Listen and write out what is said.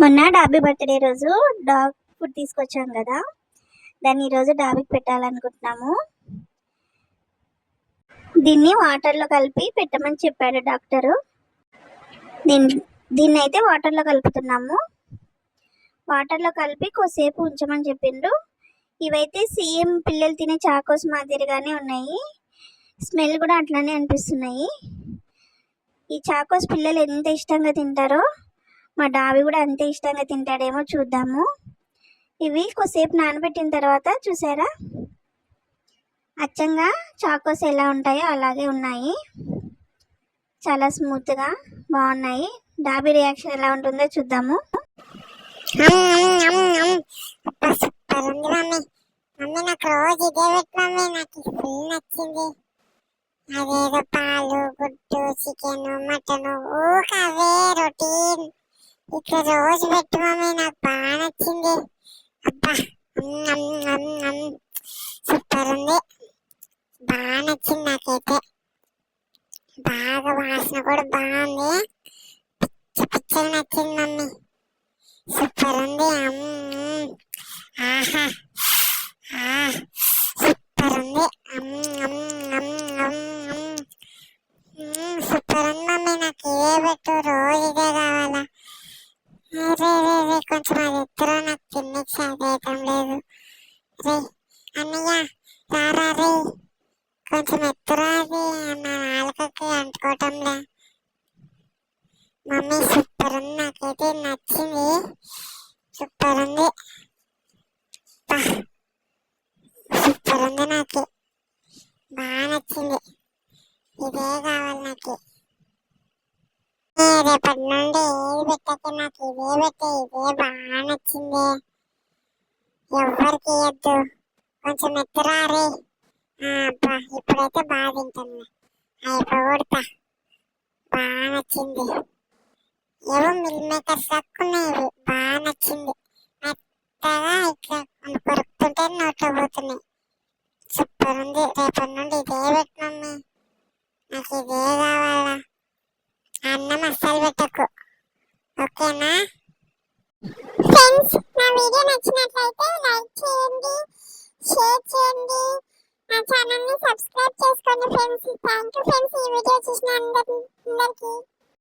మొన్న dobby birthday రోజు dog food తీసుకొచ్చాం కదా, దాన్ని ఈరోజు డాబీకి పెట్టాలనుకుంటున్నాము. దీన్ని వాటర్లో కలిపి పెట్టమని చెప్పాడు డాక్టరు. దీన్ని అయితే వాటర్లో కలుపుతున్నాము. వాటర్లో కలిపి కొద్దిసేపు ఉంచమని చెప్పిండ్రు. ఇవైతే సేమ్ పిల్లలు తినే చాకోస్ మాదిరిగానే ఉన్నాయి. స్మెల్ కూడా అట్లానే అనిపిస్తున్నాయి. ఈ చాకోస్ పిల్లలు ఎంత ఇష్టంగా తింటారో మా డాబీ కూడా అంతే ఇష్టంగా తింటాడేమో చూద్దాము. ఇవి కొద్దిసేపు నానబెట్టిన తర్వాత చూసారా, అచ్చంగా చాకోస్ ఎలా ఉంటాయో అలాగే ఉన్నాయి. చాలా స్మూత్గా బాగున్నాయి. డాబీ రియాక్షన్ ఎలా ఉంటుందో చూద్దాము. నాకు రోజు ఇదే పెట్టు మమ్మీ, నాకు ఫుల్ నచ్చింది. అదేదో పాలు, గుడ్డు, చికెన్, మటన్ ఊకవే రొటీన్. ఇట్లా రోజు పెట్టు మమ్మీ, నాకు బాగా నచ్చింది. అబ్బా సూపర్ ఉంది, బాగా నచ్చింది నాకైతే. బాగా వాసన కూడా బాగుంది, పిచ్చగా నచ్చింది మమ్మీ. సూపర్ ఉంది. ఆహా సూపర్ ఉంది. సూపర్ ఉంది మమ్మీ, నాకు ఇదే పెట్టు, రోజు ఇదే కావాలా. రే కొంచెం అది ఎత్తురా, నాకు తిన్నకి సాధ్యతం లేదు. రే అన్నయ్య రారా రే, కొంచెం ఎత్తురా, అది నా నాలుకకి అంటుకోవటంలే. మమ్మీ సూపర్ ఉంది, నాకైతే నచ్చింది. సూపర్ ఉంది, సూపర్ ఉంది, నాకు బాగా నచ్చింది. ఇదే కావాలి నాకు. రేపటి నుండి ఏది పెట్టక నాకు ఇదే పెట్టే, ఇదే బాగా నచ్చింది. ఎవ్వరికి ఇవ్వద్దు, కొంచెం ఎత్తురా రే. అబ్బా ఇప్పుడైతే బాగా తింటాను, అయిపోగొడతా. బాగా నచ్చింది. ఏవో మిల్ మేకర్స్ దక్కున్నాయి, బాగా నచ్చింది. మెత్తగా ఇట్లా కొరుకుతుంటే నోట్లో పోతున్నాయి. సూపర్ ఉంది. రేపటి నుండి ఇదే పెట్టు మమ్మీ, నాకు ఇదే కావాలా. అన్నం అస్సలు పెట్టకు, ఓకేనా? ఫ్రెండ్స్, నా వీడియో నచ్చినట్లయితే లైక్ చేయండి, షేర్ చేయండి, నా ఛానల్ని సబ్స్క్రైబ్ చేసుకోండి ఫ్రెండ్స్. థ్యాంక్ యూ ఫ్రెండ్స్, ఈ వీడియో చూసిన అందరికీ.